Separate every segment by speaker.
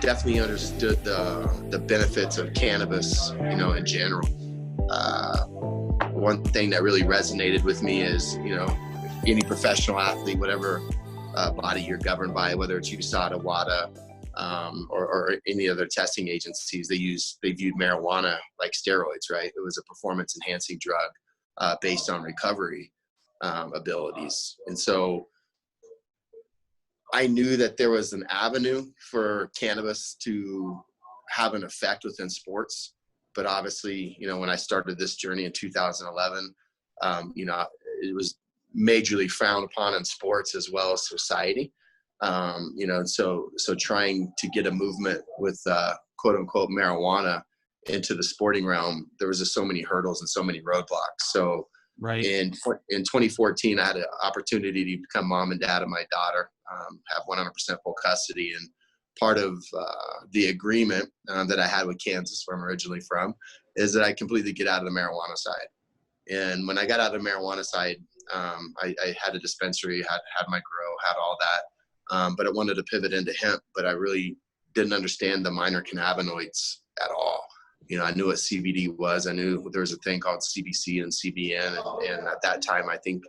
Speaker 1: definitely understood the benefits of cannabis, in general. One thing that really resonated with me is, any professional athlete, whatever body you're governed by, whether it's USADA, WADA, or any other testing agencies, they viewed marijuana like steroids, right? It was a performance enhancing drug based on recovery abilities. And so I knew that there was an avenue for cannabis to have an effect within sports. But obviously, when I started this journey in 2011, it was majorly frowned upon in sports as well as society. So trying to get a movement with quote unquote marijuana into the sporting realm, there was just so many hurdles and so many roadblocks. So
Speaker 2: right.
Speaker 1: In 2014, I had an opportunity to become mom and dad of my daughter, have 100% full custody. And part of the agreement that I had with Kansas, where I'm originally from, is that I completely get out of the marijuana side. And when I got out of the marijuana side, I had a dispensary, had my grow, had all that, but I wanted to pivot into hemp, but I really didn't understand the minor cannabinoids at all. I knew what CBD was. I knew there was a thing called CBC and CBN. And at that time, I think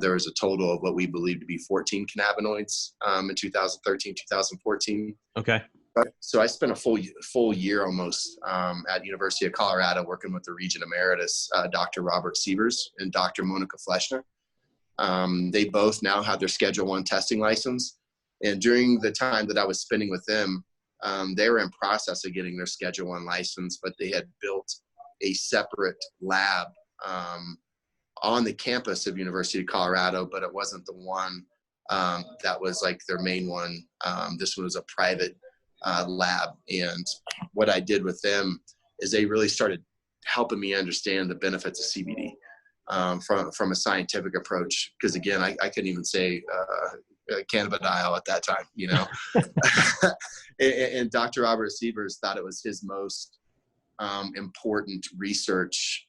Speaker 1: there was a total of what we believed to be 14 cannabinoids in 2013, 2014.
Speaker 2: Okay.
Speaker 1: So I spent a full year almost at University of Colorado working with the Regent Emeritus, Dr. Robert Sievers and Dr. Monica Fleshner. They both now have their Schedule I testing license. And during the time that I was spending with them, they were in process of getting their Schedule I license, but they had built a separate lab on the campus of University of Colorado, but it wasn't the one that was like their main one. This was a private lab. And what I did with them is they really started helping me understand the benefits of CBD from a scientific approach. Because again, I couldn't even say cannabidiol at that time, and Dr. Robert Sievers thought it was his most important research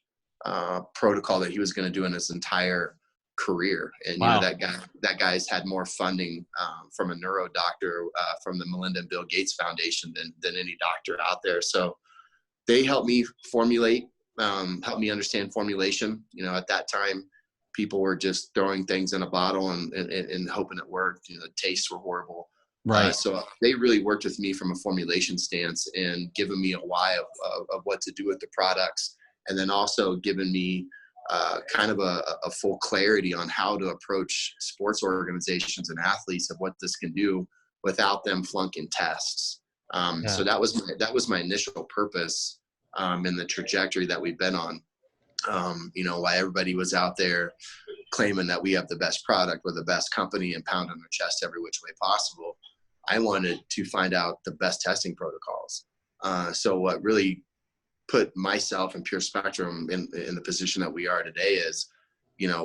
Speaker 1: protocol that he was going to do in his entire career. And
Speaker 2: wow.
Speaker 1: that guy's had more funding from a neuro doctor from the Melinda and Bill Gates Foundation than any doctor out there. So they helped me formulate, helped me understand formulation. At that time, people were just throwing things in a bottle and hoping it worked. The tastes were horrible.
Speaker 2: Right.
Speaker 1: So they really worked with me from a formulation stance and given me a why of what to do with the products. And then also given me kind of a full clarity on how to approach sports organizations and athletes of what this can do without them flunking tests. So that was my initial purpose in the trajectory that we've been on. Why everybody was out there claiming that we have the best product, we're the best company, and pounding their chest every which way possible. I wanted to find out the best testing protocols. So what really put myself and Pure Spectrum in the position that we are today is,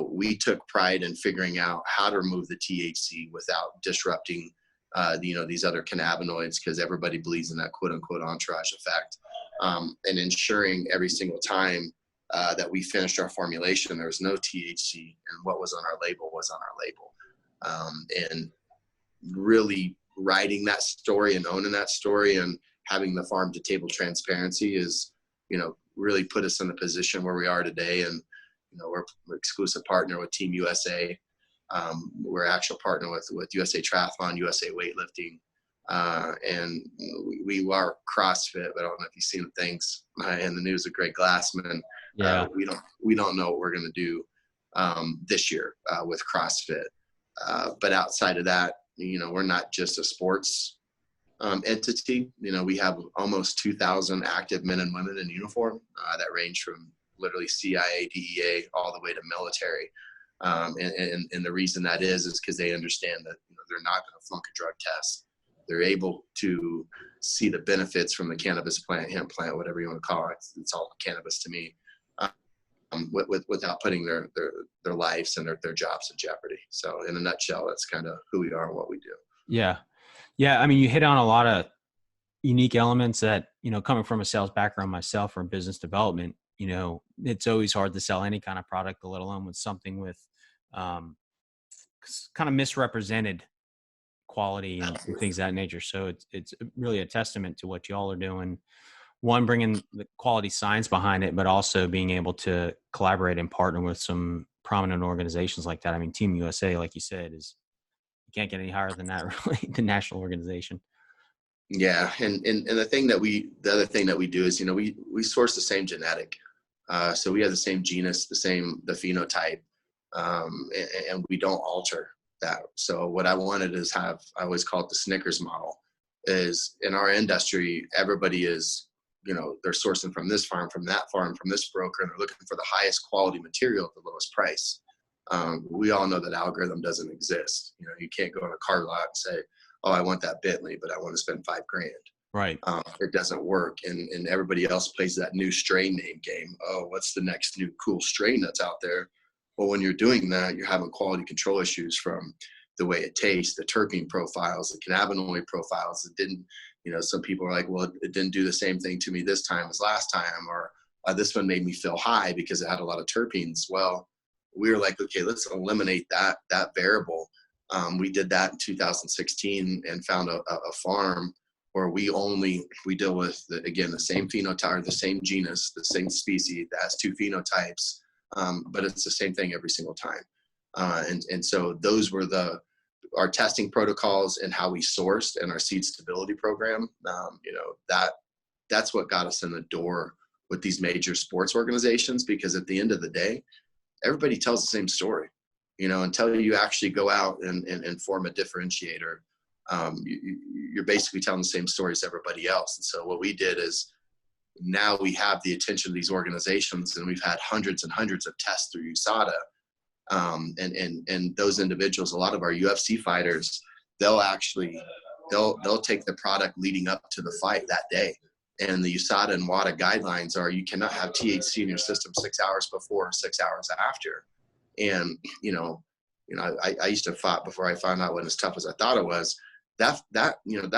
Speaker 1: we took pride in figuring out how to remove the THC without disrupting, these other cannabinoids, because everybody believes in that quote unquote entourage effect, and ensuring every single time that we finished our formulation, there was no THC, and what was on our label was on our label. And really writing that story and owning that story and having the farm to table transparency is, really put us in the position where we are today. And, we're an exclusive partner with Team USA. We're actual partner with USA Triathlon, USA Weightlifting. And we are CrossFit, but I don't know if you've seen the things in the news with Greg Glassman.
Speaker 2: Yeah.
Speaker 1: We don't know what we're going to do this year with CrossFit. But outside of that, we're not just a sports entity. We have almost 2,000 active men and women in uniform that range from literally CIA, DEA, all the way to military. And the reason that is because they understand that they're not going to flunk a drug test. They're able to see the benefits from the cannabis plant, hemp plant, whatever you want to call it. It's all cannabis to me, without putting their lives and their jobs in jeopardy. So in a nutshell, that's kind of who we are and what we do.
Speaker 2: Yeah. Yeah. I mean, you hit on a lot of unique elements that, coming from a sales background myself or in business development, it's always hard to sell any kind of product, let alone with something with kind of misrepresented quality and things of that nature. So it's really a testament to what y'all are doing. One, bringing the quality science behind it, but also being able to collaborate and partner with some prominent organizations like that. I mean, Team USA, like you said, you can't get any higher than that, really, the national organization.
Speaker 1: Yeah. And the other thing that we do is, we source the same genetic. So we have the same genus, the phenotype, and we don't alter that. So what I wanted is I always call it the Snickers model, is in our industry, everybody is, they're sourcing from this farm, from that farm, from this broker, and they're looking for the highest quality material at the lowest price. We all know that algorithm doesn't exist. You can't go in a car lot and say, oh, I want that Bentley, but I want to spend $5,000.
Speaker 2: Right.
Speaker 1: It doesn't work. And everybody else plays that new strain name game. Oh, what's the next new cool strain that's out there? Well, when you're doing that, you're having quality control issues from the way it tastes, the terpene profiles, the cannabinoid profiles. It didn't, some people are like, well, it didn't do the same thing to me this time as last time, or this one made me feel high because it had a lot of terpenes. Well, we were like, okay, let's eliminate that variable. We did that in 2016 and found a farm where we deal with the same phenotype, the same genus, the same species that has two phenotypes, but it's the same thing every single time. And so those were our testing protocols and how we sourced, and our seed stability program. That's what got us in the door with these major sports organizations, because at the end of the day, everybody tells the same story. Until you actually go out and form a differentiator, you're basically telling the same story as everybody else. And so what we did is, now we have the attention of these organizations, and we've had hundreds and hundreds of tests through USADA. And those individuals, a lot of our UFC fighters, they'll take the product leading up to the fight that day. And the USADA and WADA guidelines are, you cannot have THC in your system 6 hours before, 6 hours after. And, I used to fight before I found out what as tough as I thought it was. That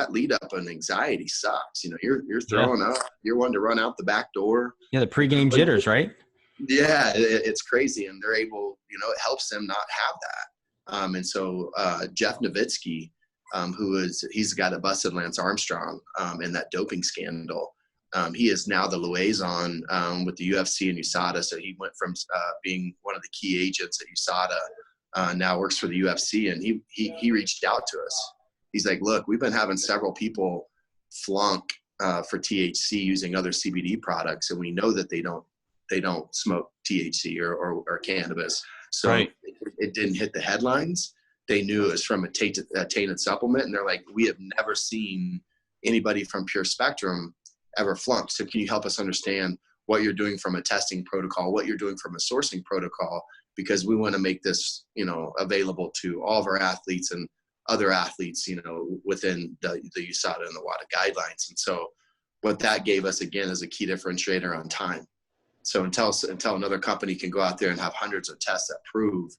Speaker 1: lead up on anxiety sucks. You're throwing up, you're wanting to run out the back door.
Speaker 2: Yeah. The pregame jitters, right?
Speaker 1: Yeah, it's crazy. And they're able, it helps them not have that. And so Jeff Nowitzki, he's the guy that busted Lance Armstrong in that doping scandal. He is now the liaison with the UFC and USADA. So he went from being one of the key agents at USADA, now works for the UFC. And he reached out to us. He's like, look, we've been having several people flunk for THC using other CBD products, and we know that they don't smoke THC or cannabis. So
Speaker 2: right.
Speaker 1: it didn't hit the headlines. They knew it was from a tainted supplement. And they're like, we have never seen anybody from Pure Spectrum ever flunk. So can you help us understand what you're doing from a testing protocol, what you're doing from a sourcing protocol? Because we want to make this, available to all of our athletes and other athletes, within the USADA and the WADA guidelines. And so what that gave us, again, is a key differentiator on time. So until another company can go out there and have hundreds of tests that prove,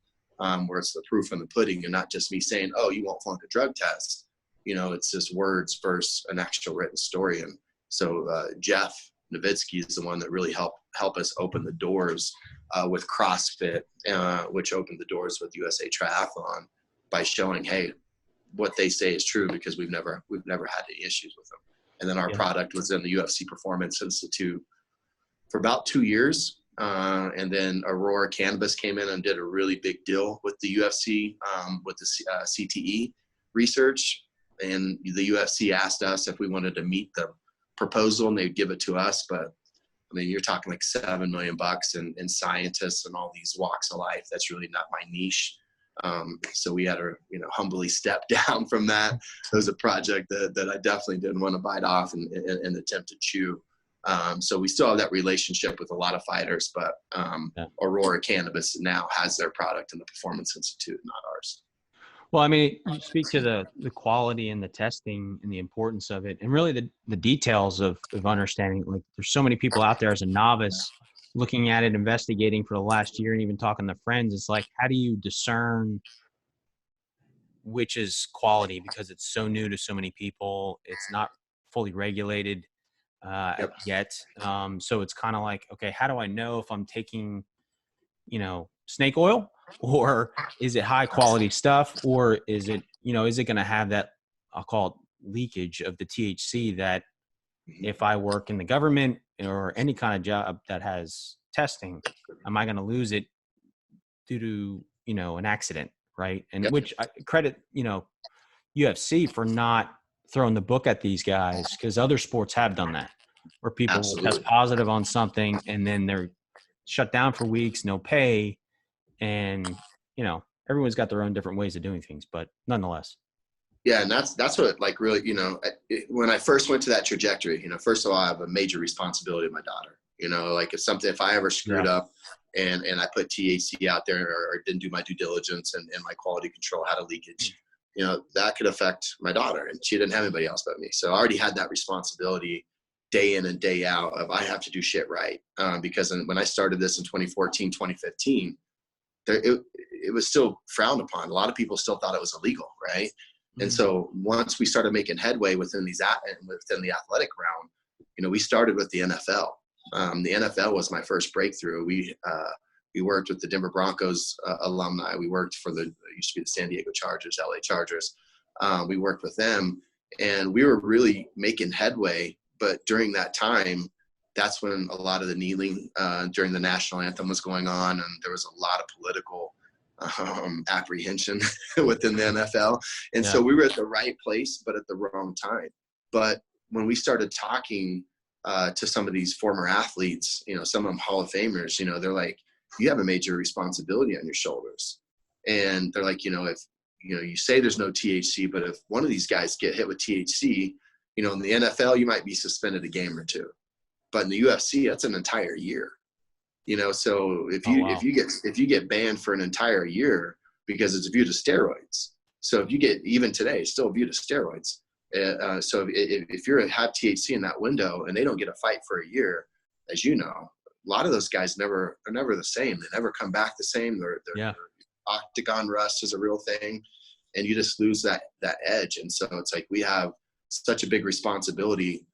Speaker 1: where it's the proof in the pudding, and not just me saying, oh, you won't flunk a drug test. It's just words versus an actual written story. And so Jeff Nowitzki is the one that really helped us open the doors with CrossFit, which opened the doors with USA Triathlon by showing, hey, what they say is true, because we've never had any issues with them. And then our product was in the UFC Performance Institute for about 2 years. And then Aurora Cannabis came in and did a really big deal with the UFC, with the CTE research. And the UFC asked us if we wanted to meet the proposal, and they'd give it to us. But I mean, you're talking like $7 million and scientists and all these walks of life. That's really not my niche. So we had to, humbly step down from that. It was a project that I definitely didn't want to bite off and attempt to chew. So we still have that relationship with a lot of fighters, but Aurora Cannabis now has their product in the Performance Institute, not ours.
Speaker 2: Well, I mean, you speak to the quality and the testing and the importance of it, and really the details of understanding. Like, there's so many people out there as a novice looking at it, investigating for the last year, and even talking to friends. It's like, how do you discern which is quality? Because it's so new to so many people. It's not fully regulated yet. So it's kind of like, okay, how do I know if I'm taking, snake oil, or is it high quality stuff, or is it is it going to have that, I'll call it leakage of the THC that if I work in the government or any kind of job that has testing, am I going to lose it due to, an accident? Right. And
Speaker 1: Yep,
Speaker 2: which I credit, UFC for not throwing the book at these guys, because other sports have done that, where people will test
Speaker 1: absolutely.
Speaker 2: positive on something and then they're shut down for weeks, no pay. And, everyone's got their own different ways of doing things, but nonetheless.
Speaker 1: Yeah, and that's what like really, when I first went to that trajectory, first of all, I have a major responsibility to my daughter. Like if I ever screwed
Speaker 2: Yeah.
Speaker 1: up and I put THC out there or didn't do my due diligence and my quality control had a leakage, that could affect my daughter, and she didn't have anybody else but me. So I already had that responsibility day in and day out of I have to do shit right. Because when I started this in 2014, 2015, it was still frowned upon. A lot of people still thought it was illegal, right? And so once we started making headway within the athletic realm, we started with the NFL. The NFL was my first breakthrough. We worked with the Denver Broncos alumni. We worked for used to be the San Diego Chargers, LA Chargers. We worked with them, and we were really making headway. But during that time, that's when a lot of the kneeling during the national anthem was going on, and there was a lot of political apprehension within the NFL. And so we were at the right place, but at the wrong time. But when we started talking to some of these former athletes, some of them Hall of Famers, they're like, you have a major responsibility on your shoulders. And they're like, if, you say there's no THC, but if one of these guys get hit with THC, in the NFL, you might be suspended a game or two. But in the UFC, that's an entire year. So if you get banned for an entire year because it's viewed as steroids. So if you get, even today, it's still viewed as steroids. So if you're have THC in that window and they don't get a fight for a year, as you know, a lot of those guys they're never the same. They never come back the same. Their octagon rust is a real thing, and you just lose that edge. And so it's like we have such a big responsibility,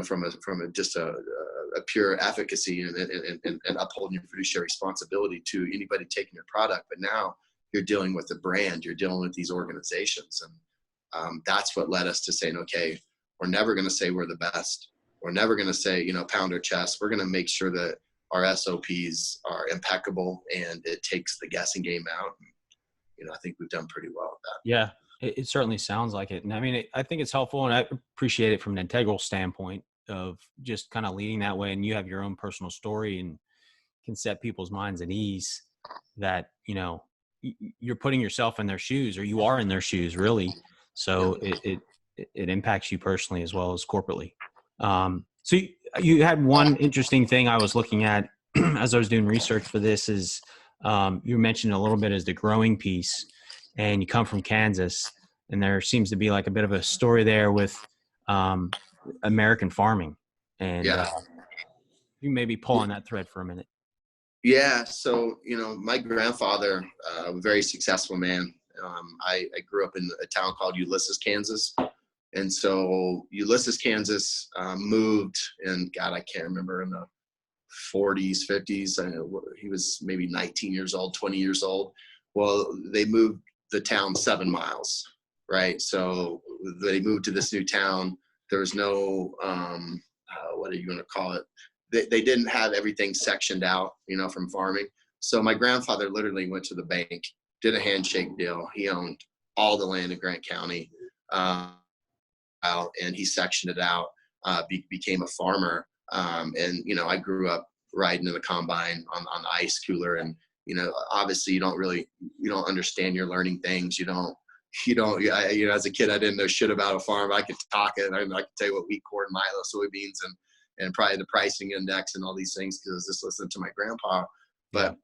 Speaker 1: from a pure efficacy and upholding your fiduciary responsibility to anybody taking your product. But now you're dealing with a brand, you're dealing with these organizations. And that's what led us to saying, okay, we're never going to say we're the best. We're never going to say, pound our chest. We're going to make sure that our SOPs are impeccable and it takes the guessing game out. And, I think we've done pretty well with that.
Speaker 2: Yeah, it certainly sounds like it. And I mean, I think it's helpful, and I appreciate it from an integral standpoint of just kind of leading that way. And you have your own personal story and can set people's minds at ease that, you're putting yourself in their shoes, or you are in their shoes, really. So it impacts you personally as well as corporately. So you had one interesting thing I was looking at as I was doing research for this is you mentioned a little bit as the growing piece, and you come from Kansas, and there seems to be like a bit of a story there with American farming. And you maybe pull on that thread for a minute.
Speaker 1: Yeah. So, my grandfather, a very successful man. I grew up in a town called Ulysses, Kansas. And so Ulysses, Kansas moved, and God, I can't remember, in the 40s, 50s. He was maybe 19 years old, 20 years old. Well, they moved the town 7 miles, right? So they moved to this new town. There was no, what are you going to call it? They didn't have everything sectioned out, from farming. So my grandfather literally went to the bank, did a handshake deal. He owned all the land in Grant County, and he sectioned it out, became a farmer. And, I grew up riding in the combine on the ice cooler. And, obviously you don't understand, you're learning things. As a kid, I didn't know shit about a farm. I could talk it. I could tell you what wheat, corn, milo, soybeans, and probably the pricing index and all these things, because I was just listening to my grandpa. But,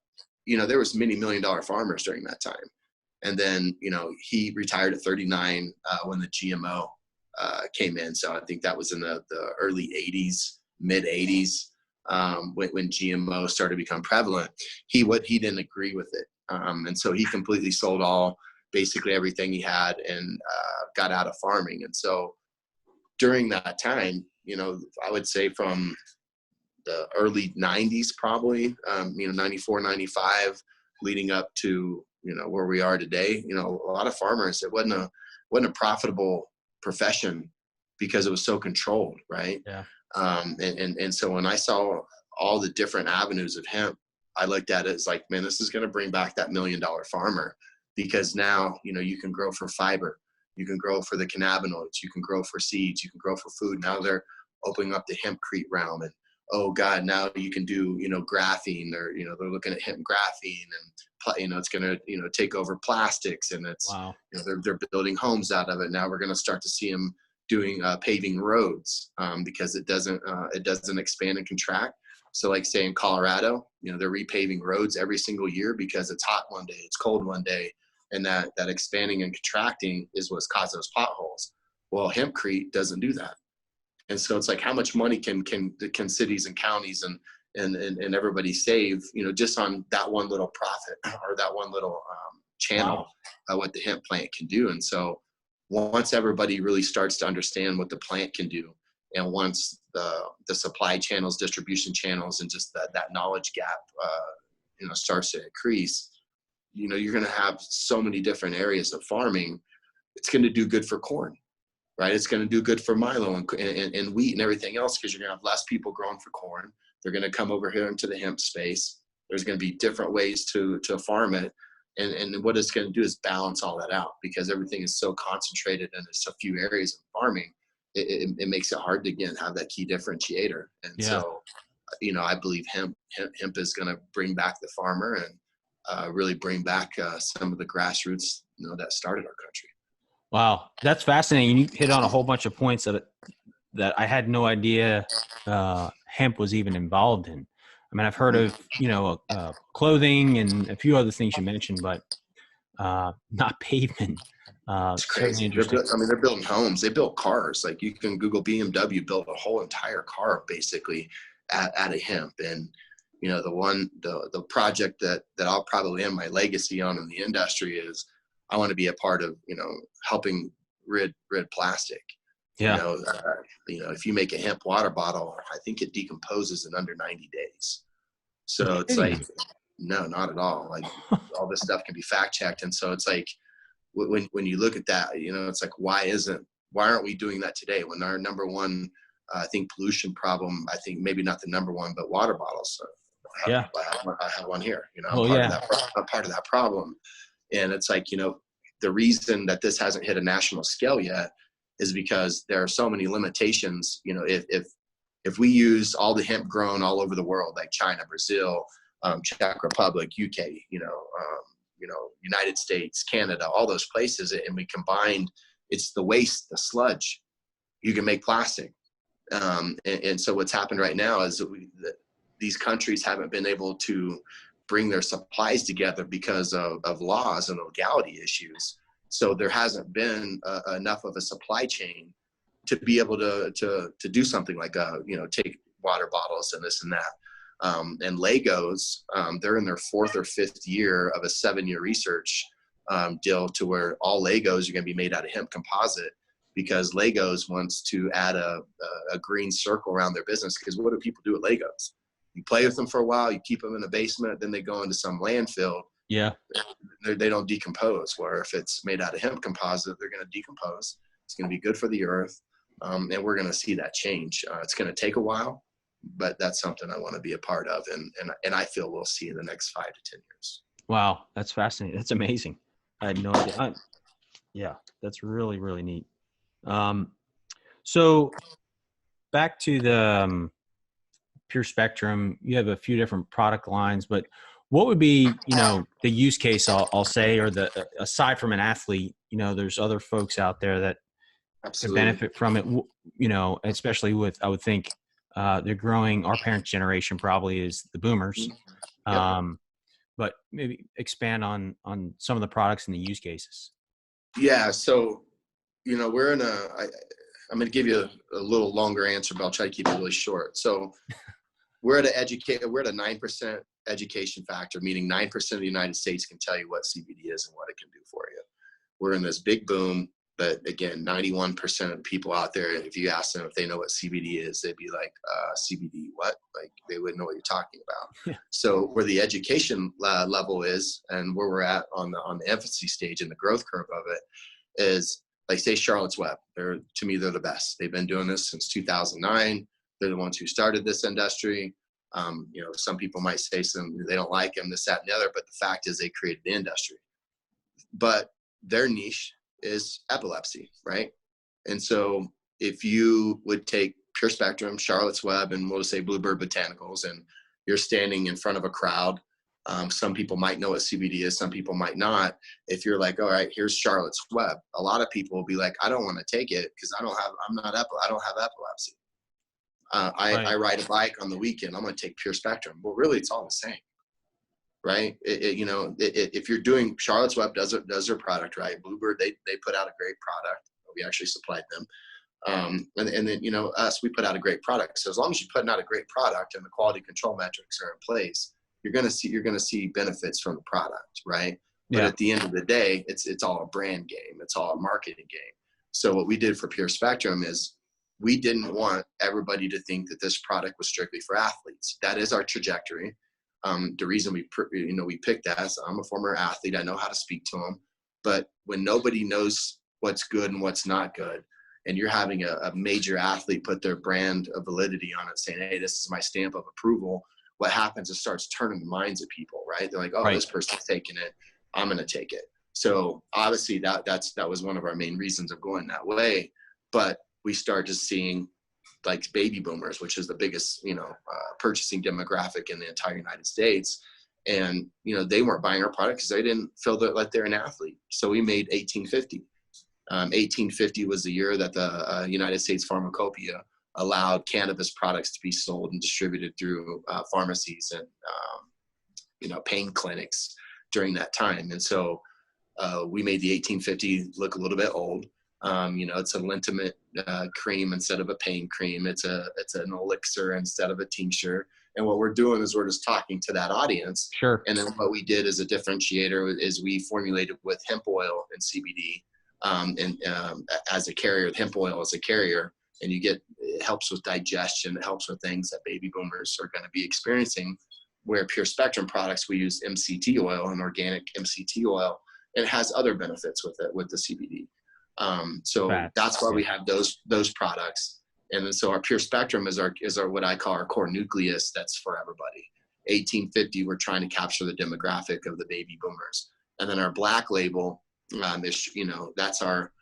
Speaker 1: there was many $1 million farmers during that time. And then, he retired at 39 when the GMO came in. So I think that was in the early 80s, mid 80s, when GMO started to become prevalent. He didn't agree with it. And so he completely sold basically everything he had and got out of farming. And so during that time, I would say from the early 90s, probably, 94, 95, leading up to where we are today, a lot of farmers, it wasn't a profitable profession because it was so controlled. Right.
Speaker 2: Yeah.
Speaker 1: And so when I saw all the different avenues of hemp, I looked at it as like, man, this is going to bring back that $1 million farmer, because now, you can grow for fiber, you can grow for the cannabinoids, you can grow for seeds, you can grow for food. Now they're opening up the hempcrete realm, and oh God, now you can do, graphene. They're looking at hemp graphene, and it's going to take over plastics, and it's,
Speaker 2: Wow.
Speaker 1: they're building homes out of it. Now we're going to start to see them doing paving roads, because it doesn't expand and contract. So like say in Colorado, they're repaving roads every single year because it's hot one day, it's cold one day. And that expanding and contracting is what's caused those potholes. Well, hempcrete doesn't do that. And so it's like, how much money can cities and counties and everybody save, just on that one little profit, or that one little channel, what the hemp plant can do. And so once everybody really starts to understand what the plant can do, and once the supply channels, distribution channels, and just that knowledge gap, starts to increase, you're going to have so many different areas of farming. It's going to do good for corn, right? It's going to do good for milo and wheat and everything else, because you're going to have less people growing for corn. They're going to come over here into the hemp space. There's going to be different ways to farm it. And what it's going to do is balance all that out, because everything is so concentrated in a few areas of farming. It makes it hard to, again, have that key differentiator. And so, I believe hemp is going to bring back the farmer, and really bring back some of the grassroots, that started our country.
Speaker 2: Wow. That's fascinating. You hit on a whole bunch of points that I had no idea hemp was even involved in. I mean, I've heard of, clothing and a few other things you mentioned, but not pavement.
Speaker 1: It's crazy. They're building homes. They built cars. Like, you can Google BMW built a whole entire car basically out of hemp. And, the project that I'll probably end my legacy on in the industry is, I want to be a part of, helping rid plastic.
Speaker 2: Yeah.
Speaker 1: If you make a hemp water bottle, I think it decomposes in under 90 days. So it's like, no, not at all. Like, all this stuff can be fact checked. And so it's like, when you look at that, it's like, why aren't we doing that today, when our number one, I think, pollution problem, I think maybe not the number one, but water bottles. So I have one here, I'm part of that problem. And it's like, the reason that this hasn't hit a national scale yet is because there are so many limitations. If we use all the hemp grown all over the world, like China, Brazil, Czech Republic, UK, United States, Canada, all those places, and we combined, it's the waste, the sludge, you can make plastic. And so what's happened right now is that these countries haven't been able to bring their supplies together because of laws and legality issues. So there hasn't been enough of a supply chain to be able to do something like, take water bottles and this and that. And Legos, they're in their 4th or 5th year of a 7-year research deal, to where all Legos are going to be made out of hemp composite, because Legos wants to add a green circle around their business. Because what do people do with Legos? You play with them for a while, you keep them in the basement, then they go into some landfill.
Speaker 2: Yeah.
Speaker 1: They don't decompose. Where if it's made out of hemp composite, they're going to decompose. It's going to be good for the earth. And we're going to see that change. It's going to take a while, but that's something I want to be a part of. And I feel we'll see in the next 5 to 10 years.
Speaker 2: Wow. That's fascinating. That's amazing. I had no idea. Yeah, that's really, really neat. So back to the Pure Spectrum, you have a few different product lines, but what would be, the use case, I'll say, or aside from an athlete, there's other folks out there that could benefit from it, especially with, I would think, they're growing. Our parents' generation probably is the boomers.
Speaker 1: Yep.
Speaker 2: But maybe expand on some of the products and the use cases.
Speaker 1: Yeah. So, we're in I'm going to give you a little longer answer, but I'll try to keep it really short. So we're at a 9% education factor, meaning 9% of the United States can tell you what CBD is and what it can do for you. We're in this big boom. But again, 91% of the people out there, if you ask them if they know what CBD is, they'd be like, CBD, what? Like, they wouldn't know what you're talking about.
Speaker 2: Yeah.
Speaker 1: So where the education level is, and where we're at on the infancy stage and the growth curve of it, is like, say, Charlotte's Web. To me, they're the best. They've been doing this since 2009. They're the ones who started this industry. Some people might say they don't like them, this, that, and the other, but the fact is they created the industry. But their niche is epilepsy, right? And so if you would take Pure Spectrum, Charlotte's Web, and we'll say Bluebird Botanicals, and you're standing in front of a crowd, some people might know what CBD is, some people might not. If you're like, all right, here's Charlotte's Web, a lot of people will be like, I don't want to take it because I don't have epilepsy. I ride a bike on the weekend, I'm going to take Pure Spectrum. Well, really, it's all the same, right? If you're doing, Charlotte's Web does their product right. Bluebird, they put out a great product. We actually supplied them. And then, us, we put out a great product. So as long as you're putting out a great product and the quality control metrics are in place, you're going to see benefits from the product, right? But at the end of the day, it's all a brand game. It's all a marketing game. So what we did for Pure Spectrum is we didn't want everybody to think that this product was strictly for athletes. That is our trajectory. The reason we picked that, so I'm a former athlete. I know how to speak to them. But when nobody knows what's good and what's not good, and you're having a major athlete put their brand of validity on it, saying, hey, this is my stamp of approval, what happens is starts turning the minds of people, right? They're like, oh, This person's taking it, I'm going to take it. So obviously that was one of our main reasons of going that way. But we started seeing like baby boomers, which is the biggest, purchasing demographic in the entire United States. And, they weren't buying our product because they didn't feel like they're an athlete. So we made 1850. 1850 was the year that the United States Pharmacopoeia allowed cannabis products to be sold and distributed through pharmacies and, pain clinics during that time. And so we made the 1850 look a little bit old. It's a liniment cream instead of a pain cream. It's an elixir instead of a tincture. And what we're doing is we're just talking to that audience.
Speaker 2: Sure.
Speaker 1: And then what we did as a differentiator is we formulated with hemp oil and CBD, as a carrier, hemp oil as a carrier, and it helps with digestion. It helps with things that baby boomers are going to be experiencing, where Pure Spectrum products, we use MCT oil, an organic MCT oil, and it has other benefits with it, with the CBD. So that's why we have those products. And then, so our Pure Spectrum is our what I call our core nucleus. That's for everybody. 1850, we're trying to capture the demographic of the baby boomers. And then our black label, is, that's our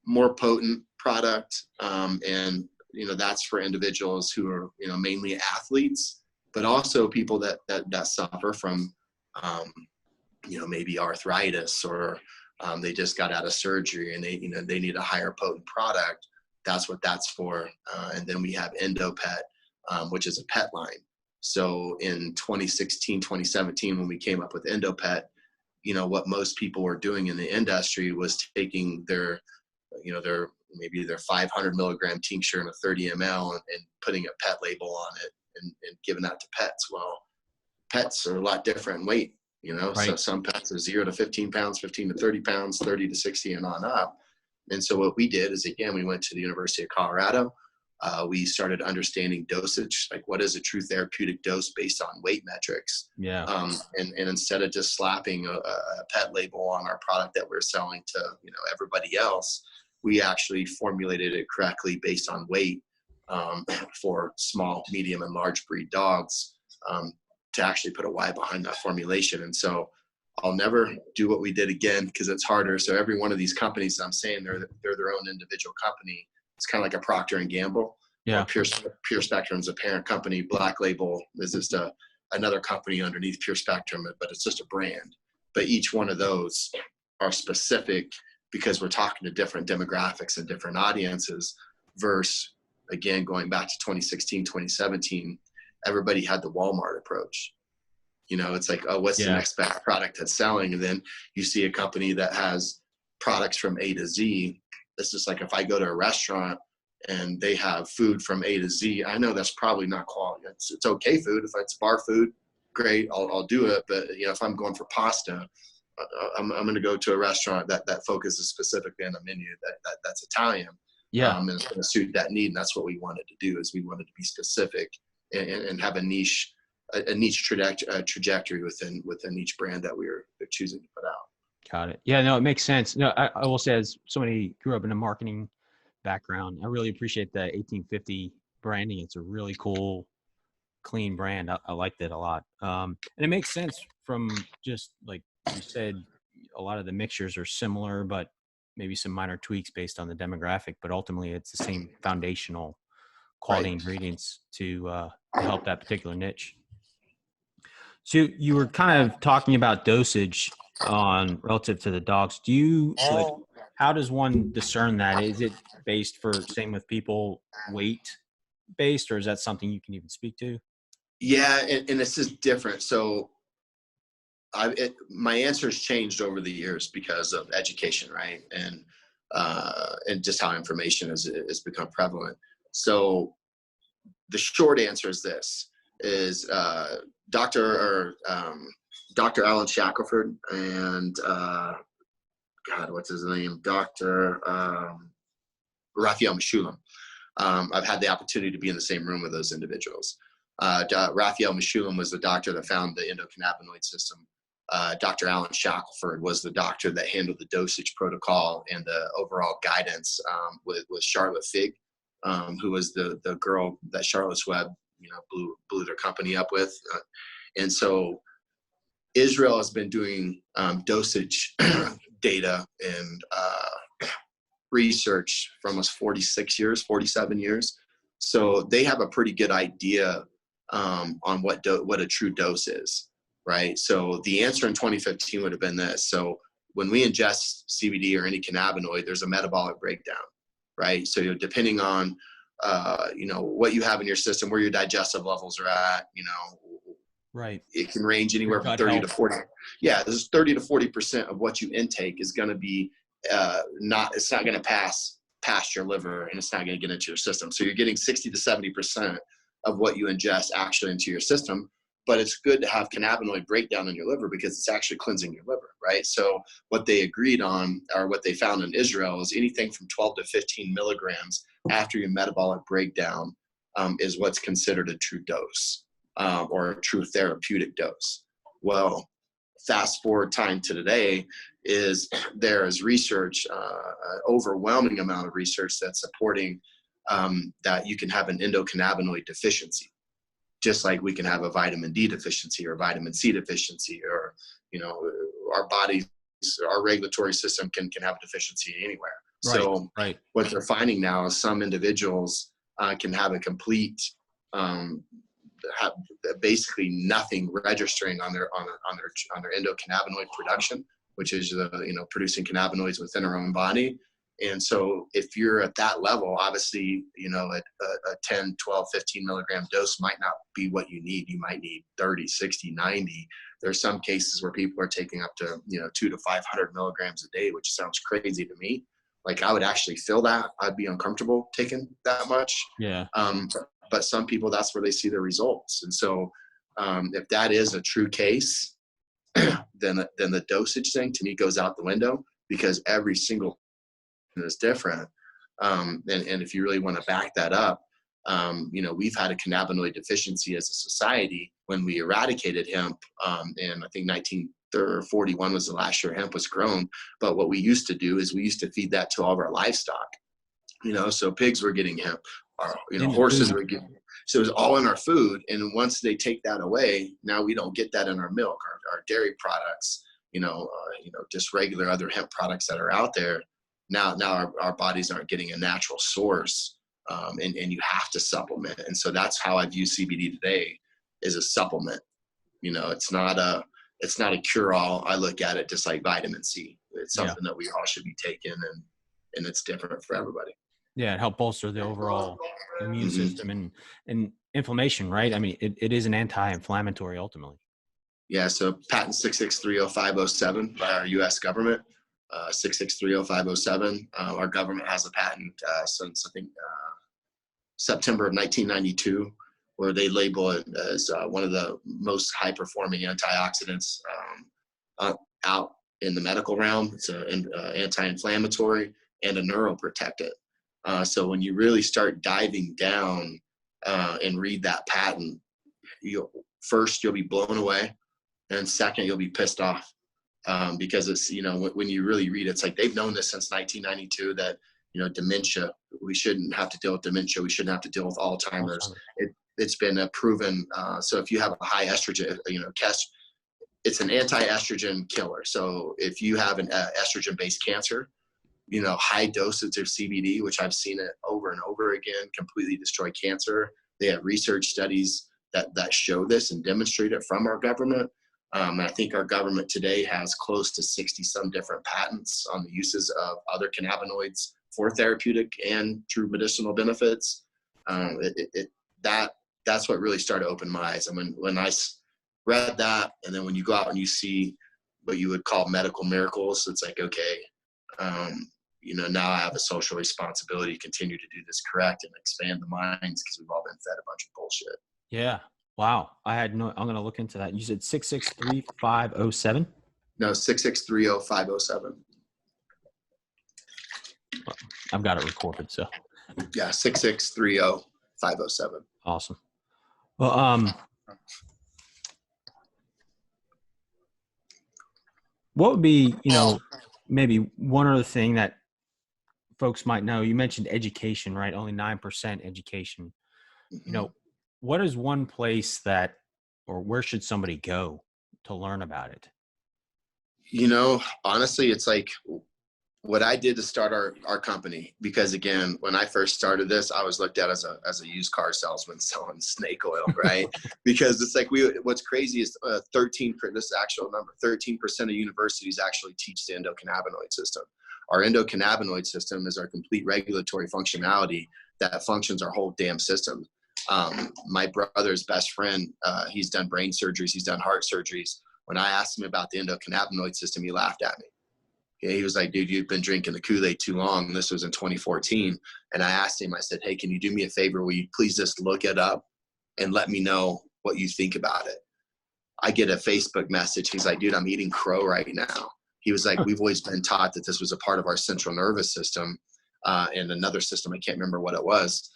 Speaker 1: more potent product. And, that's for individuals who are, mainly athletes, but also people that suffer from, maybe arthritis, or they just got out of surgery and they need a higher potent product. That's what that's for. And then we have EndoPet, which is a pet line. So in 2016, 2017, when we came up with EndoPet, what most people were doing in the industry was taking their 500 milligram tincture in a 30 ml and putting a pet label on it and giving that to pets. Well, pets are a lot different in weight. So some pets are 0 to 15 pounds, 15 to 30 pounds, 30 to 60 and on up. And so what we did is, again, we went to the University of Colorado. We started understanding dosage, like what is a true therapeutic dose based on weight metrics.
Speaker 2: Yeah.
Speaker 1: And instead of just slapping a pet label on our product that we're selling to, everybody else, we actually formulated it correctly based on weight, for small, medium, and large breed dogs, to actually put a why behind that formulation. And so I'll never do what we did again because it's harder. So every one of these companies, I'm saying they're their own individual company. It's kind of like a Procter and Gamble.
Speaker 2: Yeah.
Speaker 1: Pure Spectrum's a parent company. Black Label is just another company underneath Pure Spectrum, but it's just a brand. But each one of those are specific because we're talking to different demographics and different audiences, versus, again, going back to 2016, 2017, everybody had the Walmart approach. It's like, oh, what's the next best product that's selling? And then you see a company that has products from A to Z. It's just like, if I go to a restaurant and they have food from A to Z, I know that's probably not quality. It's okay food. If it's bar food, great, I'll do it. But if I'm going for pasta, I'm going to go to a restaurant that focuses specifically on a menu that's Italian.
Speaker 2: Yeah.
Speaker 1: And it's going to suit that need. And that's what we wanted to do, is we wanted to be specific and have a niche trajectory within each brand that we're choosing to put out.
Speaker 2: Got it. Yeah, no, it makes sense. No, I will say, as somebody grew up in a marketing background, I really appreciate the 1850 branding. It's a really cool, clean brand. I liked it a lot. And it makes sense from just like you said, a lot of the mixtures are similar, but maybe some minor tweaks based on the demographic, but ultimately it's the same foundational quality ingredients to help that particular niche. So you were kind of talking about dosage on relative to the dogs. Do you like, how does one discern that? Is it based for, same with people, weight based, or is that something you can even speak to?
Speaker 1: Yeah. And this is different. So my answer has changed over the years because of education, right? And just how information has become prevalent. So the short answer is this, is Dr. Alan Shackelford and God, what's his name? Dr. Raphael Meshulam. I've had the opportunity to be in the same room with those individuals. Raphael Meshulam was the doctor that found the endocannabinoid system. Dr. Alan Shackelford was the doctor that handled the dosage protocol and the overall guidance with Charlotte Fig, who was the girl that Charlotte's Web, blew their company up with. And so Israel has been doing dosage data and research for almost 47 years. So they have a pretty good idea on what a true dose is, right? So the answer in 2015 would have been this. So when we ingest CBD or any cannabinoid, there's a metabolic breakdown, right? So depending on what you have in your system, where your digestive levels are at,
Speaker 2: right,
Speaker 1: it can range anywhere from 30 to 40. Yeah, this is 30 to 40% of what you intake is going to be it's not going to pass past your liver, and it's not going to get into your system. So you're getting 60 to 70% of what you ingest actually into your system. But it's good to have cannabinoid breakdown in your liver because it's actually cleansing your liver, right? So what they agreed on, or what they found in Israel, is anything from 12 to 15 milligrams after your metabolic breakdown is what's considered a true dose, or a true therapeutic dose. Well, fast forward time to today, there is research, overwhelming amount of research that's supporting that you can have an endocannabinoid deficiency, just like we can have a vitamin D deficiency or vitamin C deficiency, or our bodies, our regulatory system can have a deficiency anywhere.
Speaker 2: Right,
Speaker 1: so what they're finding now is some individuals can have a complete have basically nothing registering on their endocannabinoid production, which is producing cannabinoids within our own body. And so if you're at that level, obviously, a 10, 12, 15 milligram dose might not be what you need. You might need 30, 60, 90. There's some cases where people are taking up to, 200 to 500 milligrams a day, which sounds crazy to me. Like, I would actually feel that. I'd be uncomfortable taking that much.
Speaker 2: Yeah.
Speaker 1: But some people, that's where they see the results. And so if that is a true case, then the dosage thing to me goes out the window, because every single is different. And if you really want to back that up, we've had a cannabinoid deficiency as a society when we eradicated hemp. And I think 1941 was the last year hemp was grown. But what we used to do is we used to feed that to all of our livestock. So pigs were getting hemp, horses were getting, so it was all in our food. And once they take that away, now we don't get that in our milk, our dairy products, just regular other hemp products that are out there. Now our bodies aren't getting a natural source, and you have to supplement. And so that's how I view CBD today, is a supplement. It's not a cure-all. I look at it just like vitamin C. It's something that we all should be taking, and it's different for everybody.
Speaker 2: Yeah, it helped bolster the overall immune system and inflammation, right? I mean, it is an anti-inflammatory ultimately.
Speaker 1: Yeah, so patent 6630507 by our U.S. government, 6630507. Our government has a patent since, I think, September of 1992, where they label it as one of the most high-performing antioxidants out in the medical realm. It's an anti-inflammatory and a neuroprotectant. So when you really start diving down and read that patent, you'll be blown away, and second, you'll be pissed off, because it's, when you really read it, it's like they've known this since 1992 that, dementia, we shouldn't have to deal with dementia. We shouldn't have to deal with Alzheimer's. It's been proven. So if you have a high estrogen, it's an anti-estrogen killer. So if you have an estrogen-based cancer, high dosage of CBD, which I've seen it over and over again, completely destroy cancer. They have research studies that show this and demonstrate it from our government. I think our government today has close to 60 some different patents on the uses of other cannabinoids for therapeutic and true medicinal benefits. That's what really started to open my eyes. I mean, when I read that, and then when you go out and you see what you would call medical miracles, it's like, okay, now I have a social responsibility to continue to do this correct and expand the minds, because we've all been fed a bunch of bullshit.
Speaker 2: Yeah. Wow. I'm going to look into that. You said 6630507?
Speaker 1: No, 6630507.
Speaker 2: I've got it recorded. So
Speaker 1: yeah, 6630507.
Speaker 2: Awesome. Well, what would be, maybe one other thing that folks might know? You mentioned education, right? Only 9% education.
Speaker 1: Mm-hmm.
Speaker 2: What is one place or where should somebody go to learn about it?
Speaker 1: Honestly, it's like what I did to start our company, because again, when I first started this, I was looked at as a used car salesman selling snake oil, right? Because it's like what's crazy is 13%, this is actual number, 13% of universities actually teach the endocannabinoid system. Our endocannabinoid system is our complete regulatory functionality that functions our whole damn system. My brother's best friend, he's done brain surgeries, he's done heart surgeries. When I asked him about the endocannabinoid system, he laughed at me. Okay, he was like, dude, you've been drinking the Kool-Aid too long. This was in 2014. And I asked him, I said, hey, can you do me a favor? Will you please just look it up and let me know what you think about it? I get a Facebook message. He's like, dude, I'm eating crow right now. He was like, we've always been taught that this was a part of our central nervous system and another system. I can't remember what it was.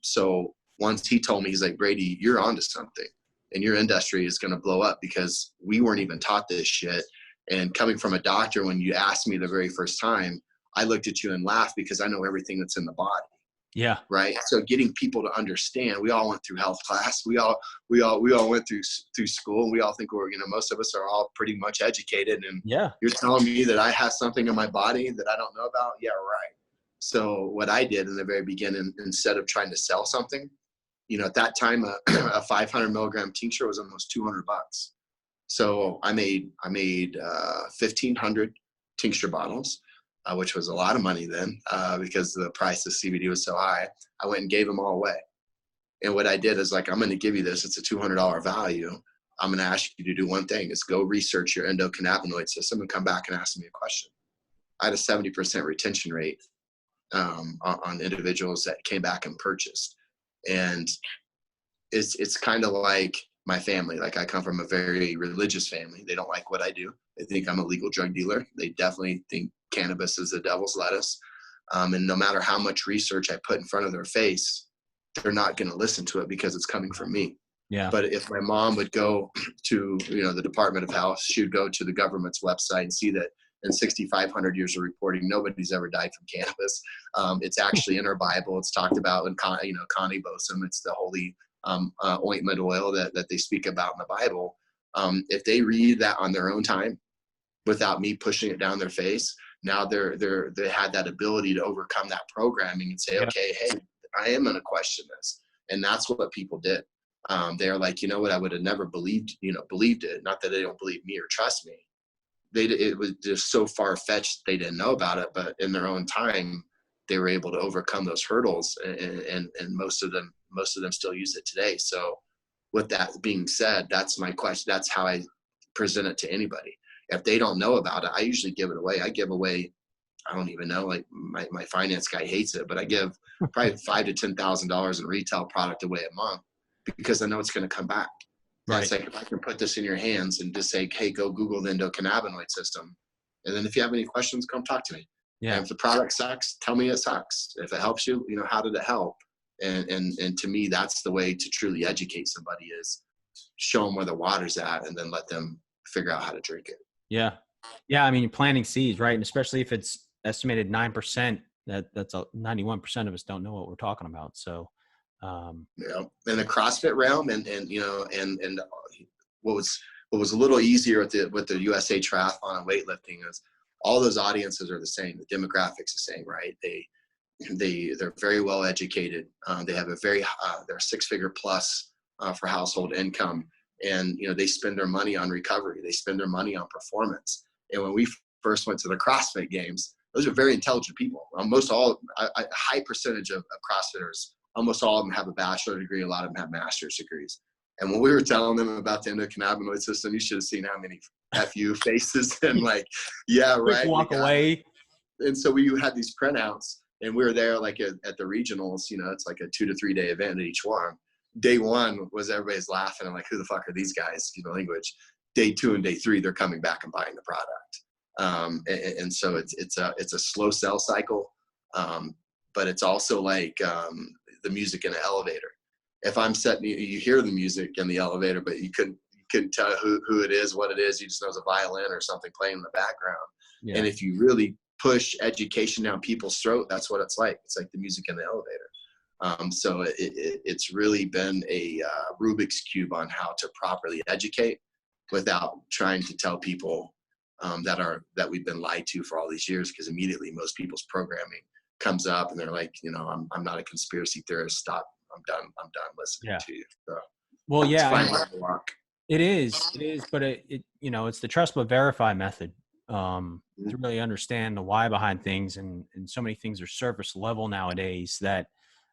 Speaker 1: So once he told me, he's like, Brady, you're onto something, and your industry is going to blow up, because we weren't even taught this shit. And coming from a doctor, when you asked me the very first time, I looked at you and laughed, because I know everything that's in the body.
Speaker 2: Yeah.
Speaker 1: Right. So getting people to understand, we all went through health class. We all went through school, and we all think most of us are all pretty much educated. And
Speaker 2: yeah,
Speaker 1: you're telling me that I have something in my body that I don't know about? Yeah, right. So what I did in the very beginning, instead of trying to sell something, at that time, a 500 milligram tincture was almost $200. So I made 1,500 tincture bottles, which was a lot of money then, because the price of CBD was so high. I went and gave them all away. And what I did is, like, I'm going to give you this. It's a $200 value. I'm going to ask you to do one thing, is go research your endocannabinoid system and come back and ask me a question. I had a 70% retention rate on individuals that came back and purchased. And it's kind of like my family. Like, I come from a very religious family. They don't like what I do. They think I'm a legal drug dealer. They definitely think cannabis is the devil's lettuce. And no matter how much research I put in front of their face, they're not going to listen to it, because it's coming from me.
Speaker 2: Yeah.
Speaker 1: But if my mom would go to, the Department of Health, she would go to the government's website and see that in 6,500 years of reporting, nobody's ever died from cannabis. It's actually in our Bible. It's talked about in, Connie Bosom. It's the holy ointment oil that they speak about in the Bible. If they read that on their own time, without me pushing it down their face, now they had that ability to overcome that programming and say, okay, hey, I am going to question this. And that's what people did. They're like, you know what, I would have never believed it. Not that they don't believe me or trust me. It was just so far-fetched, they didn't know about it, but in their own time, they were able to overcome those hurdles, and most of them still use it today. So with that being said, that's my question. That's how I present it to anybody. If they don't know about it, I usually give it away. I give away, I don't even know, like my finance guy hates it, but I give probably $5,000 to $10,000 in retail product away a month, because I know it's going to come back. And
Speaker 2: Right.
Speaker 1: it's like, if I can put this in your hands and just say, hey, go Google the endocannabinoid system. And then if you have any questions, come talk to me.
Speaker 2: Yeah.
Speaker 1: And if the product sucks, tell me it sucks. If it helps you, how did it help? And to me, that's the way to truly educate somebody, is show them where the water's at and then let them figure out how to drink it.
Speaker 2: Yeah. Yeah. I mean, you're planting seeds, right? And especially if it's estimated 9%, that's 91% of us don't know what we're talking about. So,
Speaker 1: in the CrossFit realm, and what was a little easier with the USA Triathlon and weightlifting is all those audiences are the same. The demographics the same, right? They're very well educated. They have they're 6-figure plus for household income, and they spend their money on recovery. They spend their money on performance. And when we first went to the CrossFit Games, those are very intelligent people. Almost all, a high percentage of CrossFitters, almost all of them have a bachelor's degree. A lot of them have master's degrees. And when we were telling them about the endocannabinoid system, you should have seen how many FU faces and like, yeah, right.
Speaker 2: Walk away.
Speaker 1: And so we had these printouts, and we were there like at the regionals. It's like a 2 to 3 day event at each one. Day one was everybody's laughing and like, who the fuck are these guys? Language. Day 2 and day 3, they're coming back and buying the product. And so it's a slow sell cycle, but it's also like the music in an elevator. If I'm setting, you hear the music in the elevator, but you couldn't tell who it is, what it is. You just know it's a violin or something playing in the background. Yeah. And if you really push education down people's throat, that's what it's like. It's like the music in the elevator. So it's really been a Rubik's Cube on how to properly educate without trying to tell people that we've been lied to for all these years, because immediately most people's programming comes up and they're like, I'm not a conspiracy theorist. Stop. I'm done listening to you. So,
Speaker 2: well, yeah, it is, but it's the trust but verify method. To really understand the why behind things, and so many things are surface level nowadays that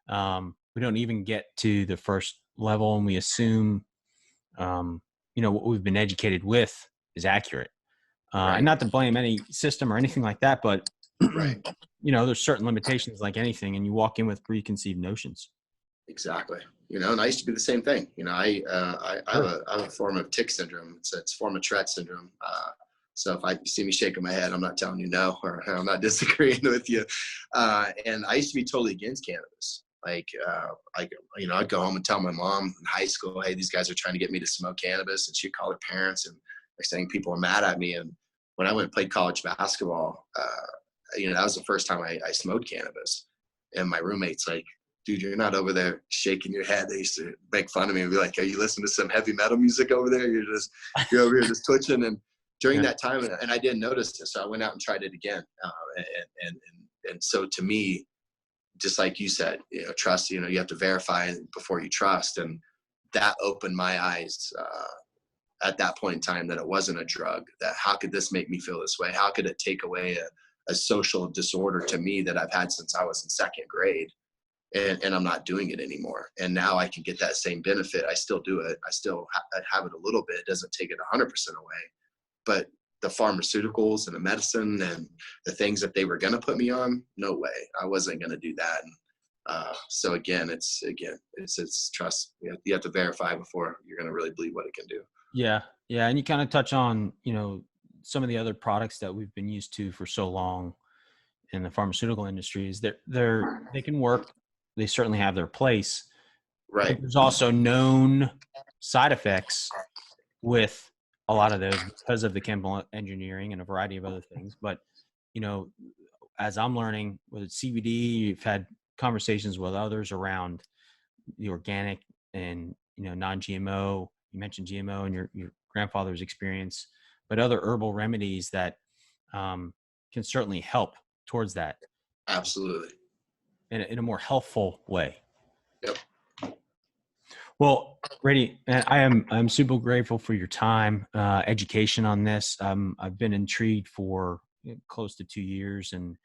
Speaker 2: we don't even get to the first level, and we assume what we've been educated with is accurate. Right. And not to blame any system or anything like that, but right. There's certain limitations like anything, and you walk in with preconceived notions.
Speaker 1: Exactly. And I used to be the same thing. I have a form of tick syndrome. It's a form of Tourette syndrome. So if you see me shaking my head, I'm not telling you no, or I'm not disagreeing with you. And I used to be totally against cannabis. I'd go home and tell my mom in high school, hey, these guys are trying to get me to smoke cannabis. And she'd call her parents and they're saying people are mad at me. And when I went and played college basketball, that was the first time I smoked cannabis. And my roommate's like, dude, you're not over there shaking your head. They used to make fun of me and be like, are you listening to some heavy metal music over there? You're over here just twitching. And during that time, and I didn't notice it, so I went out and tried it again. And so to me, just like you said, trust, you have to verify before you trust. And that opened my eyes at that point in time, that it wasn't a drug, that how could this make me feel this way? How could it take away a social disorder to me that I've had since I was in 2nd grade? And I'm not doing it anymore. And now I can get that same benefit. I still do it. I still have it a little bit. It doesn't take it 100% away. But the pharmaceuticals and the medicine and the things that they were going to put me on, no way. I wasn't going to do that. And so again, it's trust. You have to verify before you're going to really believe what it can do.
Speaker 2: Yeah. Yeah. And you kind of touch on, some of the other products that we've been used to for so long in the pharmaceutical industry is they can work. They certainly have their place.
Speaker 1: Right.
Speaker 2: But there's also known side effects with a lot of those because of the chemical engineering and a variety of other things. But, as I'm learning with CBD, you've had conversations with others around the organic and, non-GMO. You mentioned GMO and your grandfather's experience, but other herbal remedies that can certainly help towards that.
Speaker 1: Absolutely.
Speaker 2: In a more healthful way.
Speaker 1: Yep.
Speaker 2: Well, Brady, I'm super grateful for your time, education on this. I've been intrigued for close to 2 years, and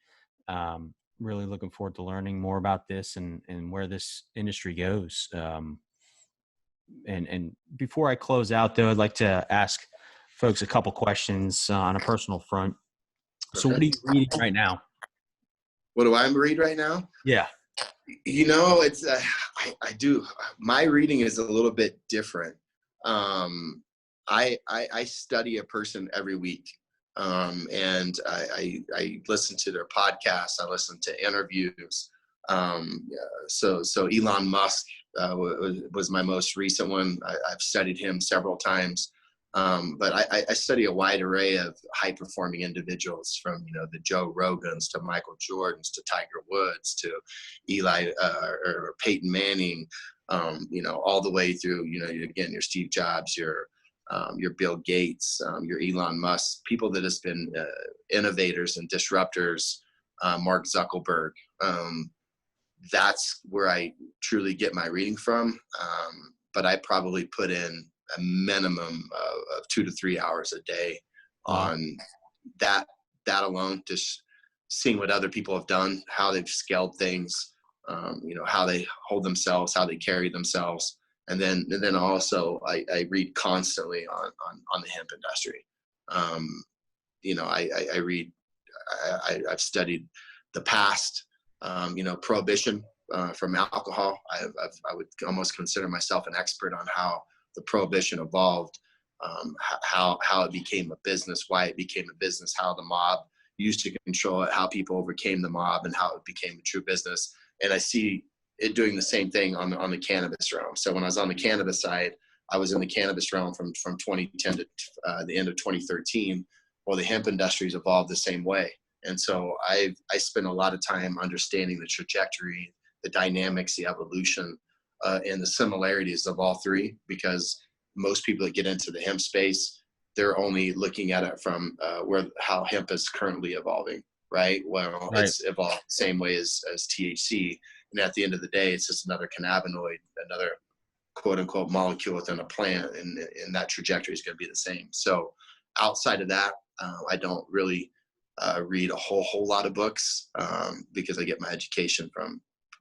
Speaker 2: really looking forward to learning more about this and where this industry goes. And before I close out, though, I'd like to ask folks a couple questions on a personal front. So, what are you reading right now?
Speaker 1: What do I read right now?
Speaker 2: Yeah.
Speaker 1: It's I do. My reading is a little bit different. I study a person every week. And I listen to their podcasts. I listen to interviews. So Elon Musk was my most recent one. I've studied him several times. But I study a wide array of high performing individuals, from, the Joe Rogans to Michael Jordans to Tiger Woods to Eli or Peyton Manning, all the way through, again, your Steve Jobs, your Bill Gates, your Elon Musk, people that has been innovators and disruptors, Mark Zuckerberg. That's where I truly get my reading from. But I probably put in a minimum of 2 to 3 hours a day on that alone, just seeing what other people have done, how they've scaled things, how they hold themselves, how they carry themselves. And then also I read constantly on the hemp industry. I read, I've studied the past, prohibition from alcohol. I would almost consider myself an expert on how the prohibition evolved, how it became a business, why it became a business, how the mob used to control it, how people overcame the mob, and how it became a true business. And I see it doing the same thing on the cannabis realm. So when I was on the cannabis side, I was in the cannabis realm from 2010 to the end of 2013. Well, the hemp industry's evolved the same way. And so I spent a lot of time understanding the trajectory, the dynamics, the evolution, and the similarities of all three, because most people that get into the hemp space, they're only looking at it from how hemp is currently evolving, right? Well, right. It's evolved the same way as THC. And at the end of the day, it's just another cannabinoid, another quote unquote molecule within a plant. And that trajectory is going to be the same. So outside of that, I don't really read a whole lot of books because I get my education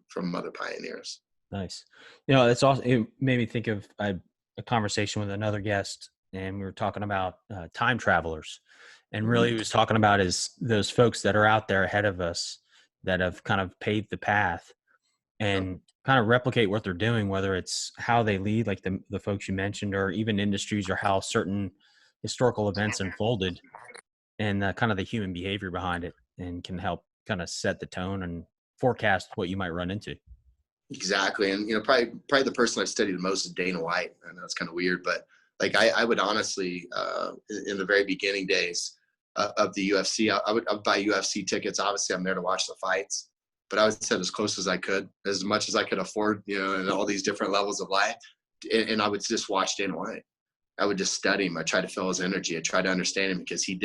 Speaker 1: from other pioneers.
Speaker 2: Nice. It's also, it made me think of a conversation with another guest, and we were talking about time travelers, and really he was talking about is those folks that are out there ahead of us that have kind of paved the path and kind of replicate what they're doing, whether it's how they lead, like the folks you mentioned, or even industries, or how certain historical events unfolded, and kind of the human behavior behind it, and can help kind of set the tone and forecast what you might run into.
Speaker 1: Exactly. And, probably the person I've studied the most is Dana White. I know it's kind of weird, but like, I would honestly, in the very beginning days of the UFC, I would buy UFC tickets. Obviously I'm there to watch the fights, but I would sit as close as I could, as much as I could afford, in all these different levels of life. And I would just watch Dana White. I would just study him. I try to feel his energy. I try to understand him, because he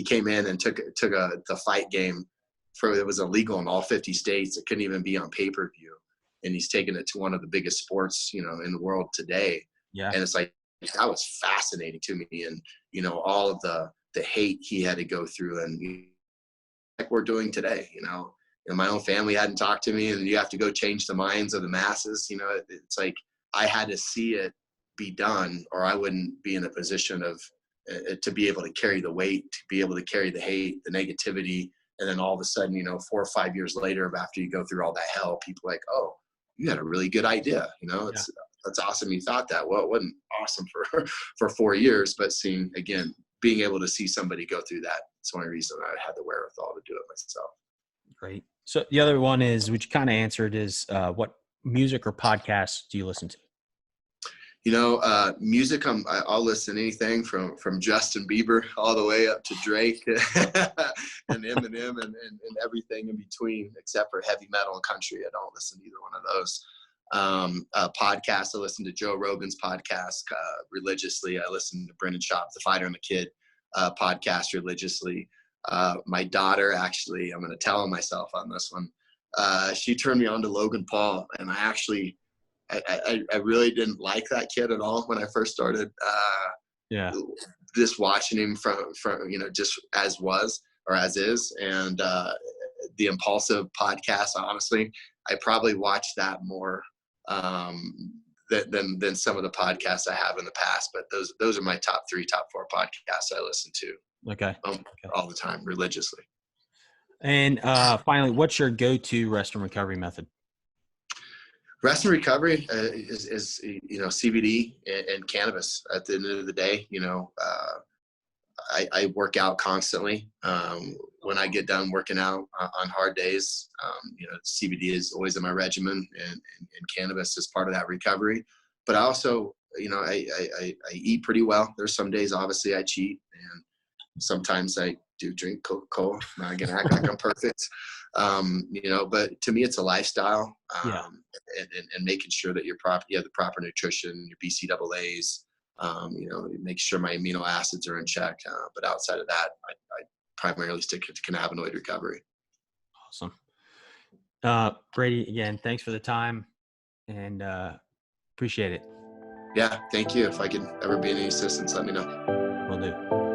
Speaker 1: came in and took the fight game it was illegal in all 50 states. It couldn't even be on pay-per-view. And he's taken it to one of the biggest sports, in the world today.
Speaker 2: Yeah.
Speaker 1: And it's like, that was fascinating to me. And, all of the hate he had to go through, and like we're doing today, and my own family hadn't talked to me, and you have to go change the minds of the masses. It's like, I had to see it be done, or I wouldn't be in a position of to be able to carry the weight, to be able to carry the hate, the negativity. And then all of a sudden, 4 or 5 years later, after you go through all that hell, people are like, oh, you had a really good idea. That's awesome. You thought that. Well, it wasn't awesome for 4 years, but being able to see somebody go through that, it's one reason I had the wherewithal to do it myself.
Speaker 2: Great. So the other one is, which you kind of answered, is what music or podcasts do you listen to?
Speaker 1: Music, I'll listen to anything from Justin Bieber all the way up to Drake and Eminem and everything in between, except for heavy metal and country. I don't listen to either one of those. Podcasts, I listen to Joe Rogan's podcast religiously. I listen to Brendan Schaub, The Fighter and the Kid podcast religiously. My daughter, actually, I'm going to tell myself on this one. She turned me on to Logan Paul, and I really didn't like that kid at all when I first started. Just watching him from just as was or as is, and the Impulsive podcast. Honestly, I probably watched that more than some of the podcasts I have in the past. But those are my top 4 podcasts I listen to.
Speaker 2: Okay.
Speaker 1: All the time, religiously.
Speaker 2: And finally, what's your go-to rest and recovery method?
Speaker 1: Rest and recovery is CBD and cannabis. At the end of the day, I work out constantly. When I get done working out on hard days, CBD is always in my regimen, and cannabis is part of that recovery. But I also, I eat pretty well. There's some days, obviously, I cheat, and sometimes I do drink Coca-Cola. I'm not gonna act like I'm perfect, but to me, it's a lifestyle,
Speaker 2: Yeah.
Speaker 1: and making sure that you have the proper nutrition, your BCAAs, make sure my amino acids are in check. But outside of that, I primarily stick to cannabinoid recovery.
Speaker 2: Awesome. Brady, again, thanks for the time, and appreciate it.
Speaker 1: Yeah, thank you. If I can ever be any assistance, let me know.
Speaker 2: Will do.